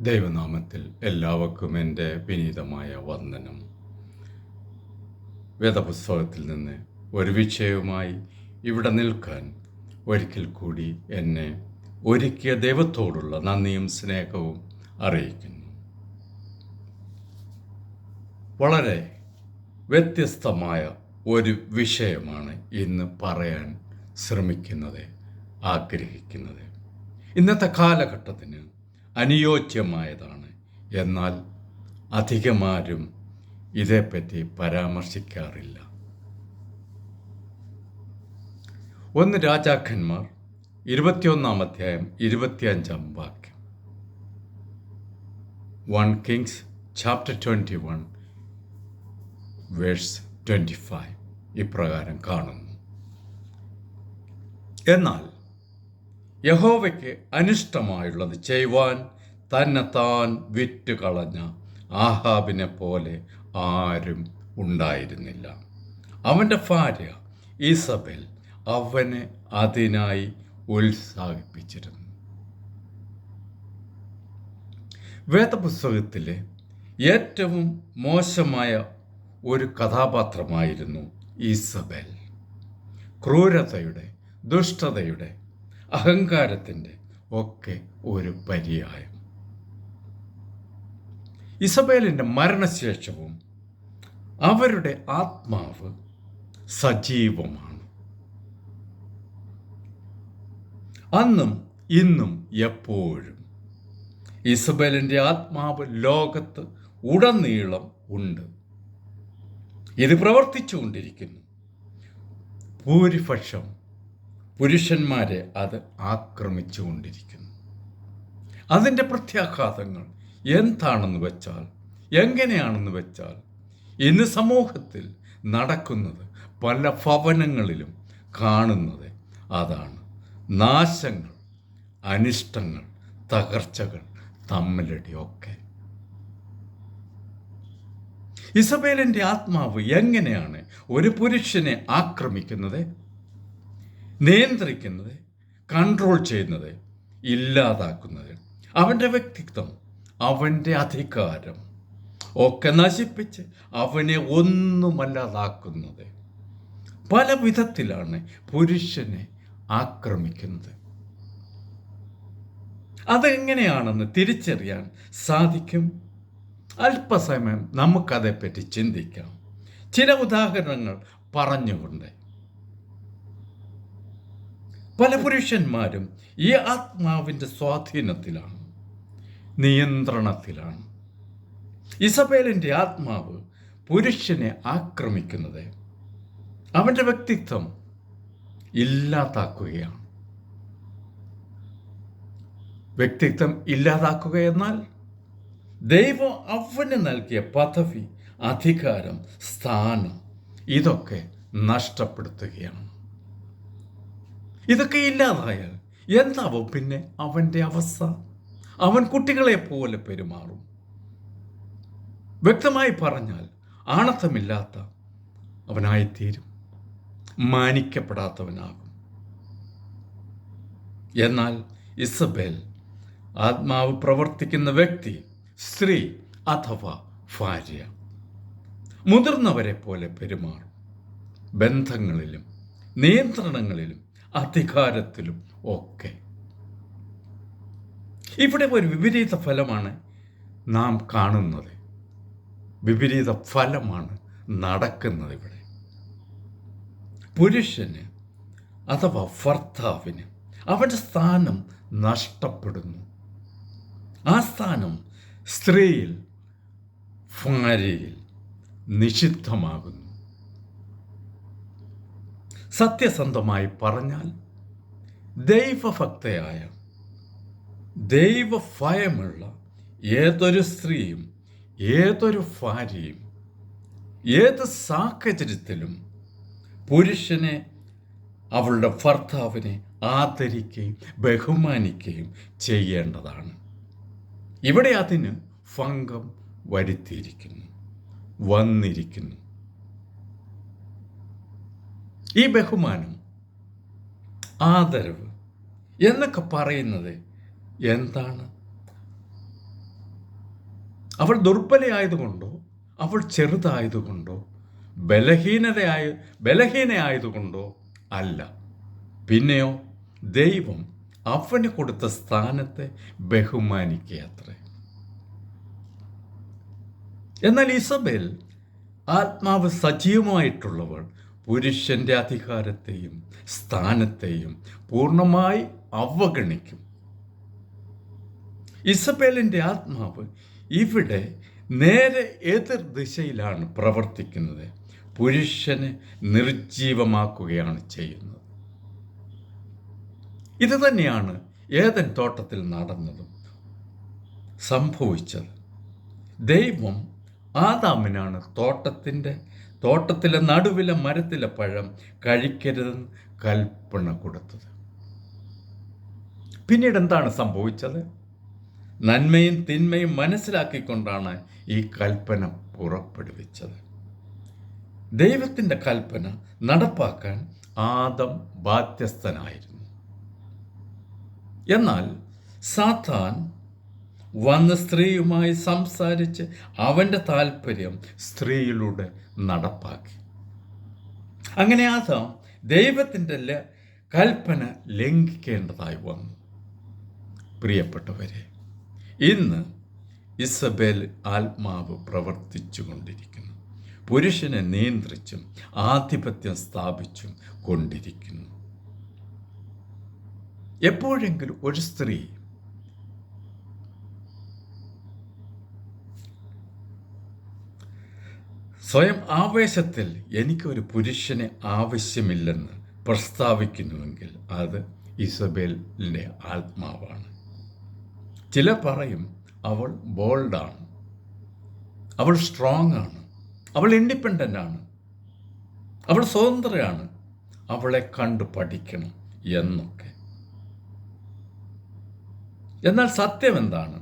ദൈവനാമത്തിൽ എല്ലാവർക്കും എൻ്റെ വിനീതമായ വന്ദനം. വേദപുസ്തകത്തിൽ നിന്ന് ഒരു വിഷയവുമായി ഇവിടെ നിൽക്കാൻ ഒരിക്കൽ കൂടി എന്നെ ഒരുക്കിയ ദൈവത്തോടുള്ള നന്ദിയും സ്നേഹവും അറിയിക്കുന്നു. വളരെ വ്യത്യസ്തമായ ഒരു വിഷയമാണ് ഇന്ന് പറയാൻ ശ്രമിക്കുന്നത്, ആഗ്രഹിക്കുന്നത്. ഇന്നത്തെ കാലഘട്ടത്തിന് അനുയോജ്യമായതാണ്. എന്നാൽ അധികമാരും ഇതേപ്പറ്റി പരാമർശിക്കാറില്ല. 1 രാജാക്കന്മാർ 21 അധ്യായം 25 വാക്യം. 1 Kings chapter 21 verse 25 ഇപ്രകാരം കാണുന്നു. എന്നാൽ യഹോവയ്ക്ക് അനിഷ്ടമായുള്ളത് ചെയ്യുവാൻ തന്നെത്താൻ വിറ്റുകളഞ്ഞ ആഹാബിനെ പോലെ ആരും ഉണ്ടായിരുന്നില്ല. അവൻ്റെ ഭാര്യ ഈസബേൽ അവനെ അതിനായി ഉത്സാഹിപ്പിച്ചിരുന്നു. വേദപുസ്തകത്തിലെ ഏറ്റവും മോശമായ ഒരു കഥാപാത്രമായിരുന്നു ഈസബേൽ. ക്രൂരതയുടെ, ദുഷ്ടതയുടെ, അഹങ്കാരത്തിൻ്റെ ഒക്കെ ഒരു പര്യായം. ഇസബേലിൻ്റെ മരണശേഷവും അവരുടെ ആത്മാവ് സജീവമാണ്. അന്നും ഇന്നും എപ്പോഴും ഇസബേലിൻ്റെ ആത്മാവ് ലോകത്ത് ഉടനീളം ഉണ്ട്. ഇത് പ്രവർത്തിച്ചുകൊണ്ടിരിക്കുന്നു. ഭൂരിപക്ഷം പുരുഷന്മാരെ അത് ആക്രമിച്ചുകൊണ്ടിരിക്കുന്നു. അതിൻ്റെ പ്രത്യാഘാതങ്ങൾ എന്താണെന്ന് വെച്ചാൽ, എങ്ങനെയാണെന്ന് വെച്ചാൽ, ഇന്ന് സമൂഹത്തിൽ നടക്കുന്നത്, പല ഭവനങ്ങളിലും കാണുന്നത് അതാണ്. നാശങ്ങൾ, അനിഷ്ടങ്ങൾ, തകർച്ചകൾ, തമ്മിലടിയൊക്കെ. ഇസബേലിൻ്റെ ആത്മാവ് എങ്ങനെയാണ് ഒരു പുരുഷനെ ആക്രമിക്കുന്നത്, നിയന്ത്രിക്കുന്നത്, കൺട്രോൾ ചെയ്യുന്നത്, ഇല്ലാതാക്കുന്നത്, അവൻ്റെ വ്യക്തിത്വം, അവൻ്റെ അധികാരം ഒക്കെ നശിപ്പിച്ച് അവനെ ഒന്നുമല്ലാതാക്കുന്നത്. പല വിധത്തിലാണ് പുരുഷനെ ആക്രമിക്കുന്നത്. അതെങ്ങനെയാണെന്ന് തിരിച്ചറിയാൻ സാധിക്കും. അല്പസമയം നമുക്കതേപ്പറ്റി ചിന്തിക്കാം, ചില ഉദാഹരണങ്ങൾ പറഞ്ഞുകൊണ്ട്. പല പുരുഷന്മാരും ഈ ആത്മാവിൻ്റെ സ്വാധീനത്തിലാണ്, നിയന്ത്രണത്തിലാണ്. ഇസബേലിൻ്റെ ആത്മാവ് പുരുഷനെ ആക്രമിക്കുന്നത് അവൻ്റെ വ്യക്തിത്വം ഇല്ലാതാക്കുകയാണ്. വ്യക്തിത്വം ഇല്ലാതാക്കുക എന്നാൽ ദൈവം അവന് നൽകിയ പദവി, അധികാരം, സ്ഥാനം ഇതൊക്കെ നഷ്ടപ്പെടുത്തുകയാണ്. ഇതൊക്കെ ഇല്ലാതായാൽ എന്താവും പിന്നെ അവൻ്റെ അവസ്ഥ? അവൻ കുട്ടികളെ പോലെ പെരുമാറും. വ്യക്തമായി പറഞ്ഞാൽ ആണത്തമില്ലാത്ത അവനായിത്തീരും, മാനിക്കപ്പെടാത്തവനാകും. എന്നാൽ ഇസബേൽ ആത്മാവ് പ്രവർത്തിക്കുന്ന വ്യക്തി, സ്ത്രീ അഥവാ ഭാര്യ, മുതിർന്നവരെ പോലെ പെരുമാറും. ബന്ധങ്ങളിലും നിയന്ത്രണങ്ങളിലും അധികാരത്തിലും ഒക്കെ. ഇവിടെ ഒരു വിപരീത ഫലമാണ് നാം കാണുന്നത്. വിപരീത ഫലമാണ് നടക്കുന്നത് ഇവിടെ. പുരുഷന് അഥവാ ഭർത്താവിന് അവൻ്റെ സ്ഥാനം നഷ്ടപ്പെടുന്നു. ആ സ്ഥാനം സ്ത്രീയിൽ, ഭാര്യയിൽ നിഷിദ്ധമാകുന്നു. സത്യസന്ധമായി പറഞ്ഞാൽ ദൈവഭക്തയായ, ദൈവഭയമുള്ള ഏതൊരു സ്ത്രീയും, ഏതൊരു ഭാര്യയും, ഏത് സാഹചര്യത്തിലും പുരുഷനെ, അവളുടെ ഭർത്താവിനെ ആദരിക്കുകയും ബഹുമാനിക്കുകയും ചെയ്യേണ്ടതാണ്. ഇവിടെ അതിന് ഭംഗം വരുത്തിയിരിക്കുന്നു, വന്നിരിക്കുന്നു. ഈ ബഹുമാനം, ആദരവ്, എന്നൊക്കെ പറയുന്നത് എന്താണ്? അവൾ ദുർബലയായതുകൊണ്ടോ, അവൾ ചെറുതായതുകൊണ്ടോ, ബലഹീനയായതുകൊണ്ടോ അല്ല. പിന്നെയോ ദൈവം അവന് കൊടുത്ത സ്ഥാനത്തെ ബഹുമാനിക്കുകയത്രേ. എന്നാൽ ഇസബേൽ ആത്മാവ് സജീവമായിട്ടുള്ളവൾ പുരുഷന്റെ അധികാരത്തെയും സ്ഥാനത്തെയും പൂർണ്ണമായി അവഗണിക്കും. ഇസബേലിൻ്റെ ആത്മാവ് ഇവിടെ നേരെ എതിർ ദിശയിലാണ് പ്രവർത്തിക്കുന്നത്. പുരുഷനെ നിർജീവമാക്കുകയാണ് ചെയ്യുന്നത്. ഇത് തന്നെയാണ് ഏദൻ തോട്ടത്തിൽ നടന്നതും സംഭവിച്ചത്. ദൈവം ആദാമിനാണ് തോട്ടത്തിലെ നടുവിലെ മരത്തിലെ പഴം കഴിക്കരുതെന്ന് കൽപ്പന കൊടുത്തത്. പിന്നീട് എന്താണ് സംഭവിച്ചത്? നന്മയും തിന്മയും മനസ്സിലാക്കിക്കൊണ്ടാണ് ഈ കൽപ്പന പുറപ്പെടുവിച്ചത്. ദൈവത്തിൻ്റെ കൽപ്പന നടപ്പാക്കാൻ ആദം ബാധ്യസ്ഥനായിരുന്നു. എന്നാൽ സാത്താൻ വന്ന് സ്ത്രീയുമായി സംസാരിച്ച് അവൻ്റെ താല്പര്യം സ്ത്രീയിലൂടെ നടപ്പാക്കി. അങ്ങനെ ആദാം ദൈവത്തിൻ്റെ കൽപ്പന ലംഘിക്കേണ്ടതായി വന്നു. പ്രിയപ്പെട്ടവരെ, ഇന്ന് ഇസബേൽ ആത്മാവ് പ്രവർത്തിച്ചു കൊണ്ടിരിക്കുന്നു. പുരുഷനെ നിയന്ത്രിച്ചും ആധിപത്യം സ്ഥാപിച്ചും കൊണ്ടിരിക്കുന്നു. എപ്പോഴെങ്കിലും ഒരു സ്ത്രീ സ്വയം ആവേശത്തിൽ എനിക്കൊരു പുരുഷനെ ആവശ്യമില്ലെന്ന് പ്രസ്താവിക്കുന്നുവെങ്കിൽ അത് ഇസബേലിൻ്റെ ആത്മാവാണ്. ചിലർ പറയും അവൾ ബോൾഡാണ്, അവൾ സ്ട്രോങ് ആണ്, അവൾ ഇൻഡിപെൻഡൻ്റ് ആണ്, അവൾ സ്വതന്ത്രയാണ്, അവളെ കണ്ടു പഠിക്കണം എന്നൊക്കെ. എന്നാൽ സത്യം എന്താണ്?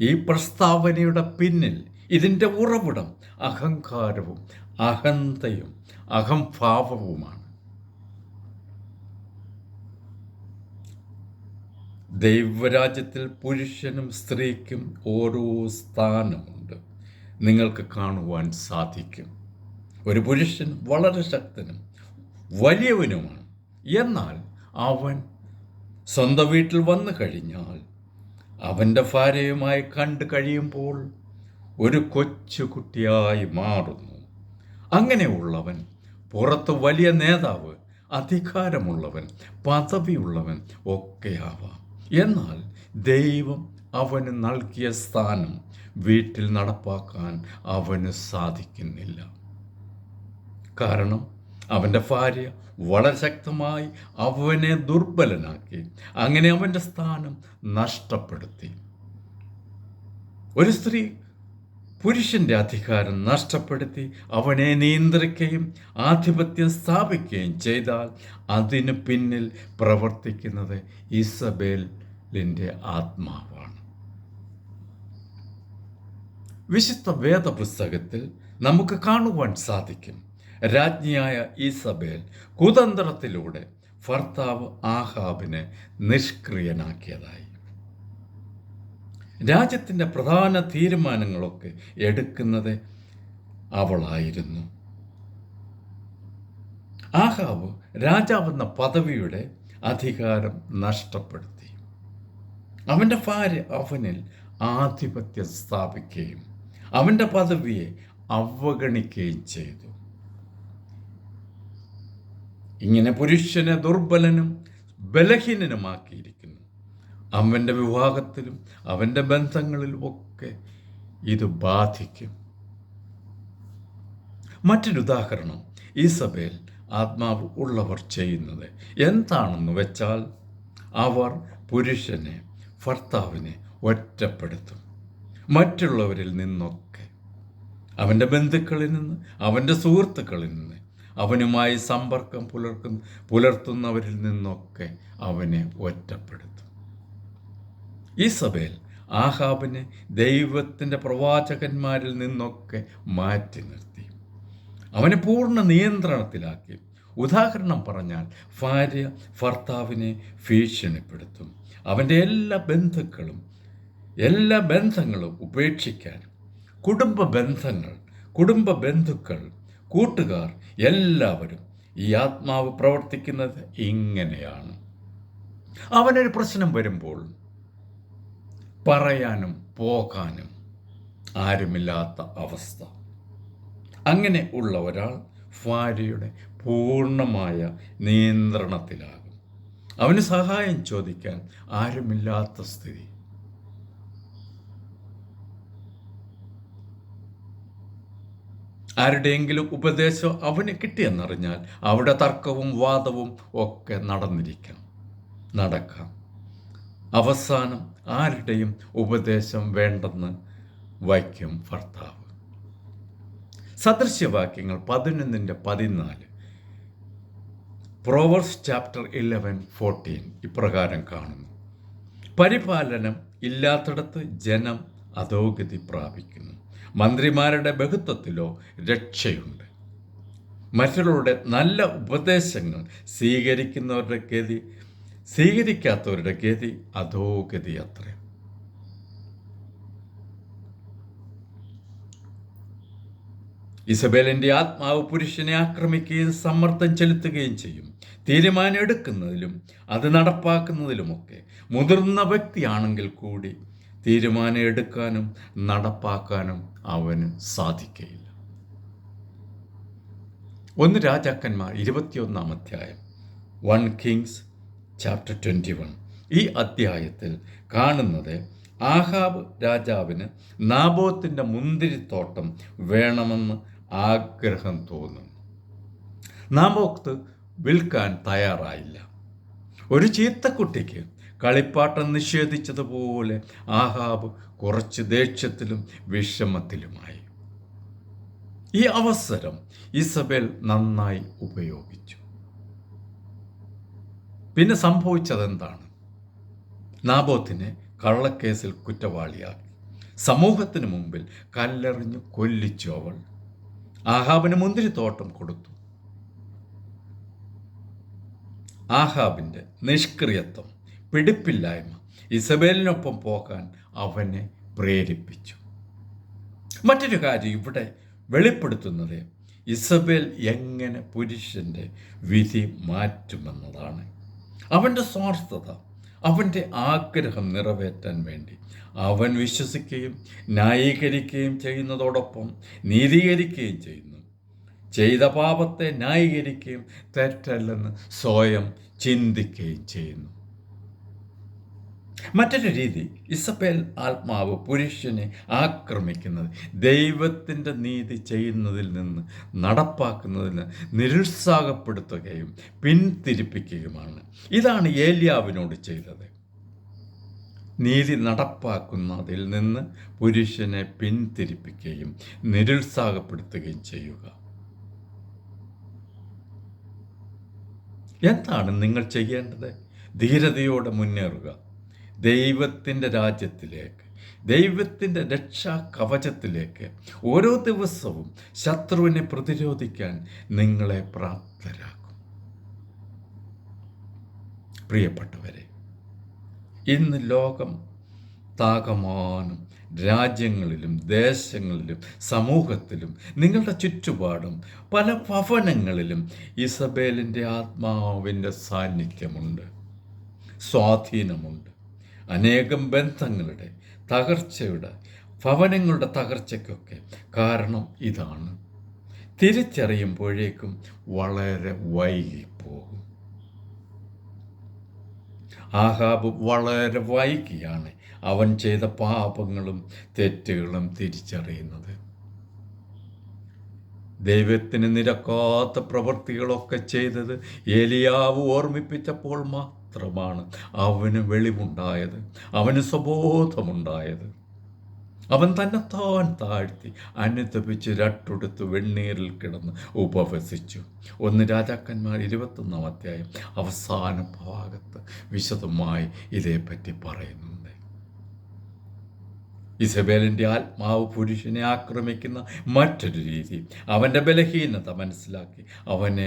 ഈ പ്രസ്താവനയുടെ പിന്നിൽ ഇതിൻ്റെ ഉറവിടം അഹങ്കാരവും അഹന്തയും അഹംഭാവവുമാണ്. ദൈവരാജ്യത്തിൽ പുരുഷനും സ്ത്രീക്കും ഓരോ സ്ഥാനമുണ്ട്. നിങ്ങൾക്ക് കാണുവാൻ സാധിക്കും. ഒരു പുരുഷൻ വളരെ ശക്തനും വലിയവനുമാണ്. എന്നാൽ അവൻ സ്വന്തം വീട്ടിൽ വന്നു കഴിഞ്ഞാൽ അവൻ്റെ ഭാര്യയുമായി കണ്ടു കഴിയുമ്പോൾ ഒരു കൊച്ചുകുട്ടിയായി മാറുന്നു. അങ്ങനെയുള്ളവൻ പുറത്ത് വലിയ നേതാവ്, അധികാരമുള്ളവൻ, പദവിയുള്ളവൻ ഒക്കെയാവാം. എന്നാൽ ദൈവം അവന് നൽകിയ സ്ഥാനം വീട്ടിൽ നടപ്പാക്കാൻ അവന് സാധിക്കുന്നില്ല. കാരണം അവൻ്റെ ഭാര്യ വളരെ ശക്തമായി അവനെ ദുർബലനാക്കി. അങ്ങനെ അവൻ്റെ സ്ഥാനം നഷ്ടപ്പെടുത്തി. ഒരു സ്ത്രീ പുരുഷൻ്റെ അധികാരം നഷ്ടപ്പെടുത്തി അവനെ നിയന്ത്രിക്കുകയും ആധിപത്യം സ്ഥാപിക്കുകയും ചെയ്താൽ അതിന് പിന്നിൽ പ്രവർത്തിക്കുന്നത് ഇസബേലിൻ്റെ ആത്മാവാണ്. വിശുദ്ധ വേദപുസ്തകത്തിൽ നമുക്ക് കാണുവാൻ സാധിക്കും, രാജ്ഞിയായ ഈസബേൽ കുതന്ത്രത്തിലൂടെ ഭർത്താവ് ആഹാബിനെ നിഷ്ക്രിയനാക്കിയതായി. രാജ്യത്തിൻ്റെ പ്രധാന തീരുമാനങ്ങളൊക്കെ എടുക്കുന്നത് അവളായിരുന്നു. ആഹാബ് രാജാവെന്ന പദവിയുടെ അധികാരം നഷ്ടപ്പെടുത്തി. അവൻ്റെ ഭാര്യ അവനിൽ ആധിപത്യം സ്ഥാപിക്കുകയും അവൻ്റെ പദവിയെ അവഗണിക്കുകയും ചെയ്തു. ഇങ്ങനെ പുരുഷനെ ദുർബലനും ബലഹീനനുമാക്കിയിരിക്കുന്നു. അവൻ്റെ വിവാഹത്തിലും അവൻ്റെ ബന്ധങ്ങളിലും ഒക്കെ ഇത് ബാധിക്കും. മറ്റൊരുദാഹരണം, ഈസബേൽ ആത്മാവ് ഉള്ളവർ ചെയ്യുന്നത് എന്താണെന്ന് വെച്ചാൽ അവർ പുരുഷനെ, ഭർത്താവിനെ ഒറ്റപ്പെടുത്തും. മറ്റുള്ളവരിൽ നിന്നൊക്കെ, അവൻ്റെ ബന്ധുക്കളിൽ നിന്ന്, അവൻ്റെ സുഹൃത്തുക്കളിൽ നിന്ന്, അവനുമായി സമ്പർക്കം പുലർത്തുന്നവരിൽ നിന്നൊക്കെ അവനെ ഒറ്റപ്പെടുത്തും. ഈസബേൽ ആഹാബിനെ ദൈവത്തിൻ്റെ പ്രവാചകന്മാരിൽ നിന്നൊക്കെ മാറ്റി നിർത്തി. അവനെ പൂർണ്ണ നിയന്ത്രണത്തിലാക്കി. ഉദാഹരണം പറഞ്ഞാൽ ഭാര്യ ഭർത്താവിനെ ഭീഷണിപ്പെടുത്തും. അവൻ്റെ എല്ലാ ബന്ധങ്ങളും ഉപേക്ഷിക്കാൻ കുടുംബ ബന്ധുക്കൾ, കൂട്ടുകാർ എല്ലാവരും ഈ ആത്മാവ് പ്രവർത്തിക്കുന്നത് ഇങ്ങനെയാണ്. അവനൊരു പ്രശ്നം വരുമ്പോൾ പറയാനും പോകാനും ആരുമില്ലാത്ത അവസ്ഥ. അങ്ങനെ ഉള്ള ഒരാൾ ഭാര്യയുടെ പൂർണ്ണമായ നിയന്ത്രണത്തിലാകും. അവന് സഹായം ചോദിക്കാൻ ആരുമില്ലാത്ത സ്ഥിതി. ആരുടെയെങ്കിലും ഉപദേശം അവന് കിട്ടിയെന്നറിഞ്ഞാൽ അവിടെ തർക്കവും വാദവും ഒക്കെ നടക്കാം. അവസാനം ആരുടെയും ഉപദേശം വേണ്ടെന്ന് വയ്ക്കും ഭർത്താവ്. സദൃശ്യവാക്യങ്ങൾ 11:14, പ്രോവർബ്സ് ചാപ്റ്റർ 11:14 ഇപ്രകാരം കാണുന്നു: പരിപാലനം ഇല്ലാത്തിടത്ത് ജനം അധോഗതി പ്രാപിക്കുന്നു, മന്ത്രിമാരുടെ ബഹുത്വത്തിലോ രക്ഷയുണ്ട്. മറ്റുള്ളവരുടെ നല്ല ഉപദേശങ്ങൾ സ്വീകരിക്കാത്തവരുടെ ഗതി അധോഗതി അത്രേ. ഇസബേലിൻ്റെ ആത്മാവ് പുരുഷനെ ആക്രമിക്കുകയും സമ്മർദ്ദം ചെലുത്തുകയും ചെയ്യും. തീരുമാനം എടുക്കുന്നതിലും അത് നടപ്പാക്കുന്നതിലുമൊക്കെ മുതിർന്ന വ്യക്തിയാണെങ്കിൽ കൂടി തീരുമാനം എടുക്കാനും നടപ്പാക്കാനും അവന് സാധിക്കുകയില്ല. 1 രാജാക്കന്മാർ 21-ാം അധ്യായം, 1 Kings chapter 21. ഈ അധ്യായത്തിൽ കാണുന്നത് ആഹാബ് രാജാവിന് നാബോത്തിന്റെ മുന്തിരിത്തോട്ടം വേണമെന്ന് ആഗ്രഹം തോന്നും. നാബോത്ത് വിൽക്കാൻ തയ്യാറായില്ല. ഒരു ചീത്തക്കുട്ടിക്ക് കളിപ്പാട്ടം നിഷേധിച്ചതുപോലെ ആഹാബ് കുറച്ച് ദേഷ്യത്തിലും വിഷമത്തിലുമായി. ഈ അവസരം ഇസബേൽ നന്നായി ഉപയോഗിച്ചു. പിന്നെ സംഭവിച്ചതെന്താണ്? നാബോത്തിനെ കള്ളക്കേസിൽ കുറ്റവാളിയാക്കി. സമൂഹത്തിന് മുമ്പിൽ കല്ലെറിഞ്ഞു കൊല്ലിച്ചു അവൾ. ആഹാബിന് മുന്തിരിത്തോട്ടം കൊടുത്തു. ആഹാബിൻ്റെ നിഷ്ക്രിയത്വം, പിടിപ്പില്ലായ്മ ഇസബേലിനൊപ്പം പോകാൻ അവനെ പ്രേരിപ്പിച്ചു. മറ്റൊരു കാര്യം ഇവിടെ വെളിപ്പെടുത്തുന്നത് ഇസബേൽ എങ്ങനെ പുരുഷൻ്റെ വിധി മാറ്റുമെന്നതാണ്. അവൻ്റെ സ്വാർത്ഥത, അവൻ്റെ ആഗ്രഹം നിറവേറ്റാൻ വേണ്ടി അവൻ വിശ്വസിക്കുകയും ന്യായീകരിക്കുകയും ചെയ്യുന്നതോടൊപ്പം നീതീകരിക്കുകയും ചെയ്യുന്നു. ചെയ്ത പാപത്തെ ന്യായീകരിക്കുകയും തെറ്റല്ലെന്ന് സ്വയം ചിന്തിക്കുകയും ചെയ്യുന്നു. മറ്റൊരു രീതി, ഇസബേൽ ആത്മാവ് പുരുഷനെ ആക്രമിക്കുന്നത് ദൈവത്തിൻ്റെ നീതി ചെയ്യുന്നതിൽ നിന്ന് നടപ്പാക്കുന്നതിന് നിരുത്സാഹപ്പെടുത്തുകയും പിന്തിരിപ്പിക്കുകയുമാണ്. ഇതാണ് ഏലിയാവിനോട് ചെയ്തത്. നീതി നടപ്പാക്കുന്നതിൽ നിന്ന് പുരുഷനെ പിന്തിരിപ്പിക്കുകയും നിരുത്സാഹപ്പെടുത്തുകയും ചെയ്യുക. എന്താണ് നിങ്ങൾ ചെയ്യേണ്ടത്? ധീരതയോടെ മുന്നേറുക. ദൈവത്തിൻ്റെ രാജ്യത്തിലേക്ക്, ദൈവത്തിൻ്റെ രക്ഷാ കവചത്തിലേക്ക് ഓരോ ദിവസവും ശത്രുവിനെ പ്രതിരോധിക്കാൻ നിങ്ങളെ പ്രാപ്തരാക്കും. പ്രിയപ്പെട്ടവരെ, ഇന്ന് ലോകം താകമാനം രാജ്യങ്ങളിലും ദേശങ്ങളിലും സമൂഹത്തിലും നിങ്ങളുടെ ചുറ്റുപാടും പല ഭവനങ്ങളിലും ഇസബേലിൻ്റെ ആത്മാവിൻ്റെ സാന്നിധ്യമുണ്ട്, സ്വാധീനമുണ്ട്. അനേകം ബന്ധങ്ങളുടെ ഭവനങ്ങളുടെ തകർച്ചയ്ക്കൊക്കെ കാരണം ഇതാണ്. തിരിച്ചറിയുമ്പോഴേക്കും വളരെ വൈകിപ്പോകും. ആഹാബ് വളരെ വൈകിയാണ് അവൻ ചെയ്ത പാപങ്ങളും തെറ്റുകളും തിരിച്ചറിയുന്നത്. ദൈവത്തിന് നിരക്കാത്ത പ്രവൃത്തികളൊക്കെ ചെയ്തത് ഏലിയാവ് ഓർമ്മിപ്പിച്ചപ്പോൾ മാത്രമാണ് അവന് വെളിവുണ്ടായത്, അവന് സ്വബോധമുണ്ടായത്. അവൻ തന്നെത്താൻ താഴ്ത്തി അനുതപിച്ച് രട്ടുടുത്ത് വെണ്ണീരിൽ കിടന്ന് ഉപവസിച്ചു. 1 രാജാക്കന്മാർ 21-ാം അധ്യായം അവസാന ഭാഗത്ത് വിശദമായി ഇതേപ്പറ്റി പറയുന്നുണ്ട്. ഇസബേലിൻ്റെ ആത്മാവ് പുരുഷനെ ആക്രമിക്കുന്ന മറ്റൊരു രീതി. അവൻ്റെ ബലഹീനത മനസ്സിലാക്കി അവനെ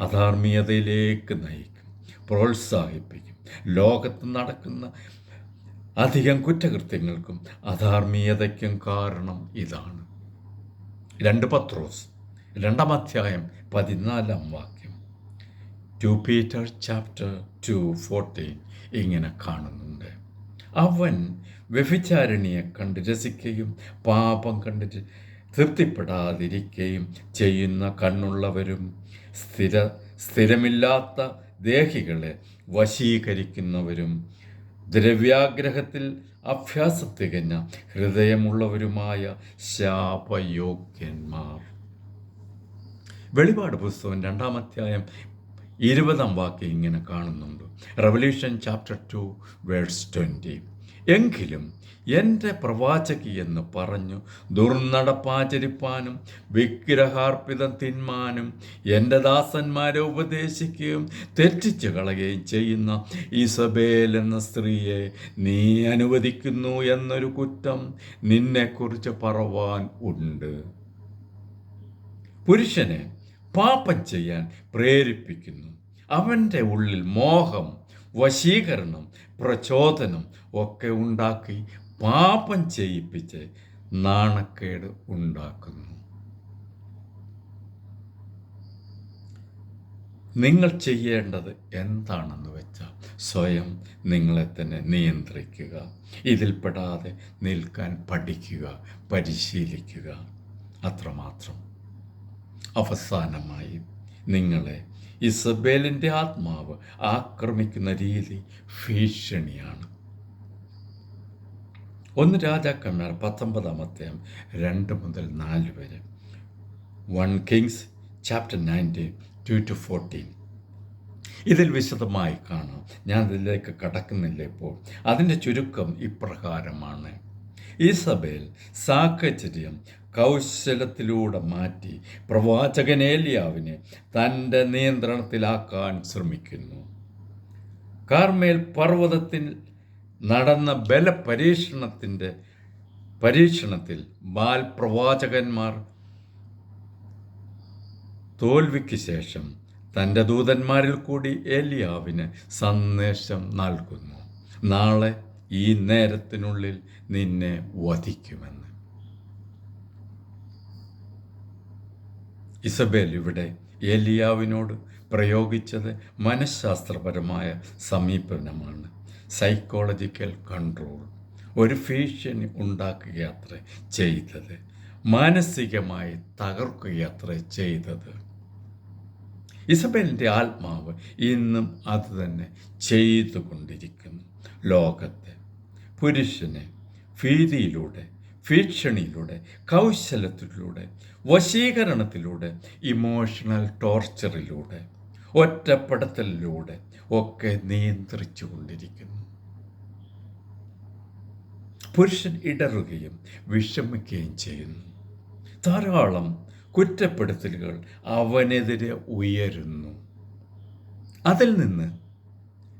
അധാർമ്മികതയിലേക്ക് നയിക്കും, പ്രോത്സാഹിപ്പിക്കും. ലോകത്ത് നടക്കുന്ന അധികം കുറ്റകൃത്യങ്ങൾക്കും അധാർമ്മികതയ്ക്കും കാരണം ഇതാണ്. 2 പത്രോസ് 2-ാം അധ്യായം 14-ാം വാക്യം, 2 Peter chapter 2:14 ഇങ്ങനെ കാണുന്നുണ്ട്. അവൻ വ്യഭിചാരിണിയെ കണ്ട് രസിക്കുകയും പാപം കണ്ടിട്ട് തൃപ്തിപ്പെടാതിരിക്കുകയും ചെയ്യുന്ന കണ്ണുള്ളവരും സ്ഥിരമില്ലാത്ത ദേഹികളെ വശീകരിക്കുന്നവരും ദ്രവ്യാഗ്രഹത്തിൽ അഭ്യാസം തികഞ്ഞ ഹൃദയമുള്ളവരുമായ ശാപയോഗ്യന്മാർ. വെളിപാട് പുസ്തകം 2-ാം അധ്യായം 20-ാം വാക്യം ഇങ്ങനെ കാണുന്നുണ്ട്. Revolution chapter 2:20. എങ്കിലും എൻ്റെ പ്രവാചകി എന്ന് പറഞ്ഞു ദുർനടപ്പാചരിപ്പാനും വിഗ്രഹാർപ്പിതം തിന്മാനും എൻ്റെ ദാസന്മാരെ ഉപദേശിക്കുകയും തെറ്റിച്ചു കളയുകയും ചെയ്യുന്ന ഈസബേൽ എന്ന സ്ത്രീയെ നീ അനുവദിക്കുന്നു എന്നൊരു കുറ്റം നിന്നെക്കുറിച്ച് പറവാൻ ഉണ്ട്. പുരുഷനെ പാപം ചെയ്യാൻ പ്രേരിപ്പിക്കുന്നു. അവൻ്റെ ഉള്ളിൽ മോഹം, വശീകരണം, പ്രചോദനം ഒക്കെ ഉണ്ടാക്കി പാപം ചെയ്യിപ്പിച്ച് നാണക്കേട് ഉണ്ടാക്കുന്നു. നിങ്ങൾ ചെയ്യേണ്ടത് എന്താണെന്ന് വെച്ചാൽ സ്വയം നിങ്ങളെ തന്നെ നിയന്ത്രിക്കുക, ഇതിൽപ്പെടാതെ നിൽക്കാൻ പഠിക്കുക, പരിശീലിക്കുക, അത്രമാത്രം. അവസാനമായി നിങ്ങളെ ഇസബേലിൻ്റെ ആത്മാവ് ആക്രമിക്കുന്ന രീതി ഭീഷണിയാണ്. 1 രാജാക്കന്മാർ 19-ാം അധ്യായം 2-4 വരെ, 1 Kings chapter 19 2-14. ഇതിൽ വിശദമായി കാണാം. ഞാൻ ഇതിലേക്ക് കടക്കുന്നില്ല ഇപ്പോൾ. അതിൻ്റെ ചുരുക്കം ഇപ്രകാരമാണ്. ഈസബേൽ സാഹചര്യം കൗശലത്തിലൂടെ മാറ്റി പ്രവാചകൻ ഏലിയാവിനെ തൻ്റെ നിയന്ത്രണത്തിലാക്കാൻ ശ്രമിക്കുന്നു. കാർമേൽ പർവ്വതത്തിൽ നടന്ന പരീക്ഷണത്തിൽ ബാൽ പ്രവാചകന്മാർ തോൽവിക്ക് ശേഷം തൻ്റെ ദൂതന്മാരിൽ കൂടി ഏലിയാവിന് സന്ദേശം നൽകുന്നു. നാളെ ഈ നേരത്തിനുള്ളിൽ നിന്നെ വധിക്കുമെന്ന്. ഇസബേൽ ഇവിടെ ഏലിയാവിനോട് പ്രയോഗിച്ചത് മനഃശാസ്ത്രപരമായ സമീപനമാണ്. Psychological control. ഒരു ഭീഷണി ഉണ്ടാക്കുകയത്രേ ചെയ്തത്, മാനസികമായി തകർക്കുകയത്രേ ചെയ്തത്. ഇസബേലിൻ്റെ ആത്മാവ് ഇന്നും അത് തന്നെ ചെയ്തുകൊണ്ടിരിക്കുന്നു. ലോകത്തെ പുരുഷനെ ഭീതിയിലൂടെ, ഭീഷണിയിലൂടെ, കൗശലത്തിലൂടെ, വശീകരണത്തിലൂടെ, ഇമോഷണൽ ടോർച്ചറിലൂടെ, ഒറ്റപ്പെടുത്തലിലൂടെ ഒക്കെ നിയന്ത്രിച്ചു കൊണ്ടിരിക്കുന്നു. പുരുഷൻ ഇടറുകയും വിഷമിക്കുകയും ചെയ്യുന്നു. ധാരാളം കുറ്റപ്പെടുത്തലുകൾ അവനെതിരെ ഉയരുന്നു. അതിൽ നിന്ന്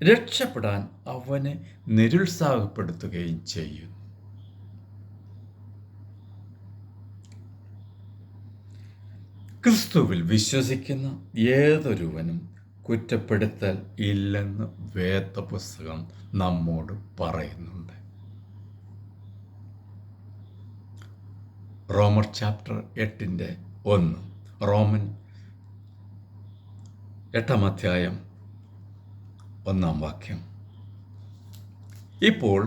രക്ഷപ്പെടാൻ അവനെ നിരുത്സാഹപ്പെടുത്തുകയും ചെയ്യുന്നു. ക്രിസ്തുവിൽ വിശ്വസിക്കുന്ന ഏതൊരുവനും കുറ്റപ്പെടുത്തൽ ഇല്ലെന്ന് വേദപുസ്തകം നമ്മോട് പറയുന്നുണ്ട്. റോമർ ചാപ്റ്റർ 8:1, റോമൻ 8-ാം അധ്യായം 1-ാം വാക്യം. ഇപ്പോൾ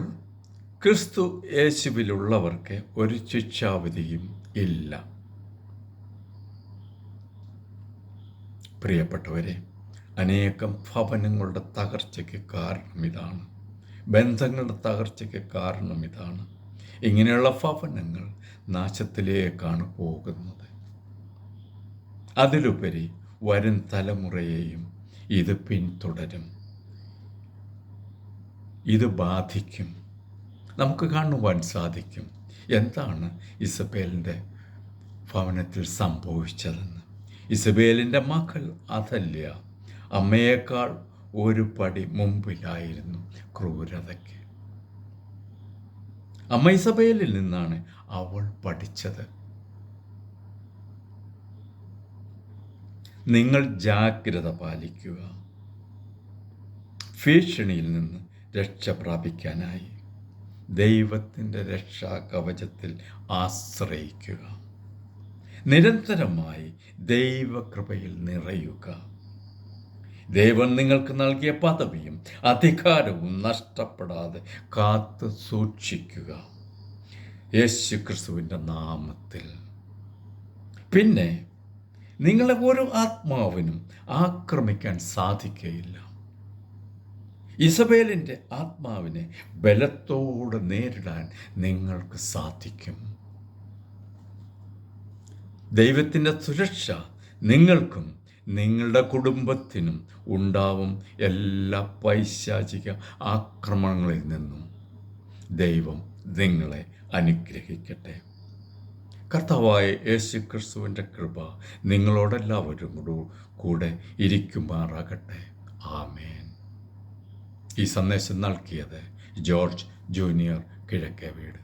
ക്രിസ്തു യേശുവിലുള്ളവർക്ക് ഒരു ശിക്ഷാവിധിയും ഇല്ല. പ്രിയപ്പെട്ടവരെ, അനേകം ഭവനങ്ങളുടെ തകർച്ചയ്ക്ക് കാരണം ഇതാണ്. ബന്ധങ്ങളുടെ തകർച്ചയ്ക്ക് കാരണം ഇതാണ്. ഇങ്ങനെയുള്ള ഭവനങ്ങൾ നാശത്തിലേക്കാണ് പോകുന്നത്. അതിലുപരി വരും തലമുറയെയും ഇത് പിന്തുടരും, ഇത് ബാധിക്കും. നമുക്ക് കാണുവാൻ സാധിക്കും എന്താണ് ഇസബേലിൻ്റെ ഭവനത്തിൽ സംഭവിച്ചതെന്ന്. ഇസബേലിൻ്റെ മകൾ അതല്യ അമ്മയേക്കാൾ ഒരു പടി മുമ്പിലായിരുന്നു ക്രൂരതയ്ക്ക്. അമ്മ ഇസബേലിൽ നിന്നാണ് അവൾ പഠിച്ചത്. നിങ്ങൾ ജാഗ്രത പാലിക്കുക, ഭീഷണിയിൽ നിന്ന് രക്ഷ പ്രാപിക്കാനായി ദൈവത്തിൻ്റെ രക്ഷാ കവചത്തിൽ ആശ്രയിക്കുക. നിരന്തരമായി ദൈവകൃപയിൽ നിറയുക. ദൈവം നിങ്ങൾക്ക് നൽകിയ പദവിയും അധികാരവും നഷ്ടപ്പെടാതെ കാത്തു സൂക്ഷിക്കുക, യേശു ക്രിസ്തുവിൻ്റെ നാമത്തിൽ. പിന്നെ നിങ്ങളെ ഒരു ആത്മാവിനും ആക്രമിക്കാൻ സാധിക്കുകയില്ല. ഇസബേലിൻ്റെ ആത്മാവിനെ ബലത്തോടെ നേരിടാൻ നിങ്ങൾക്ക് സാധിക്കും. ദൈവത്തിൻ്റെ സുരക്ഷ നിങ്ങൾക്കും നിങ്ങളുടെ കുടുംബത്തിനും ഉണ്ടാവും. എല്ലാ പൈശാചിക ആക്രമണങ്ങളിൽ നിന്നും ദൈവം നിങ്ങളെ അനുഗ്രഹിക്കട്ടെ. കർത്താവായ യേശു ക്രിസ്തുവിൻ്റെ കൃപ നിങ്ങളോടെല്ലാവരും കൂടെ ഇരിക്കുമാറാകട്ടെ. ആമേൻ. ഈ സന്ദേശം നൽകിയത് ജോർജ് ജൂനിയർ കിഴക്കേവീട്.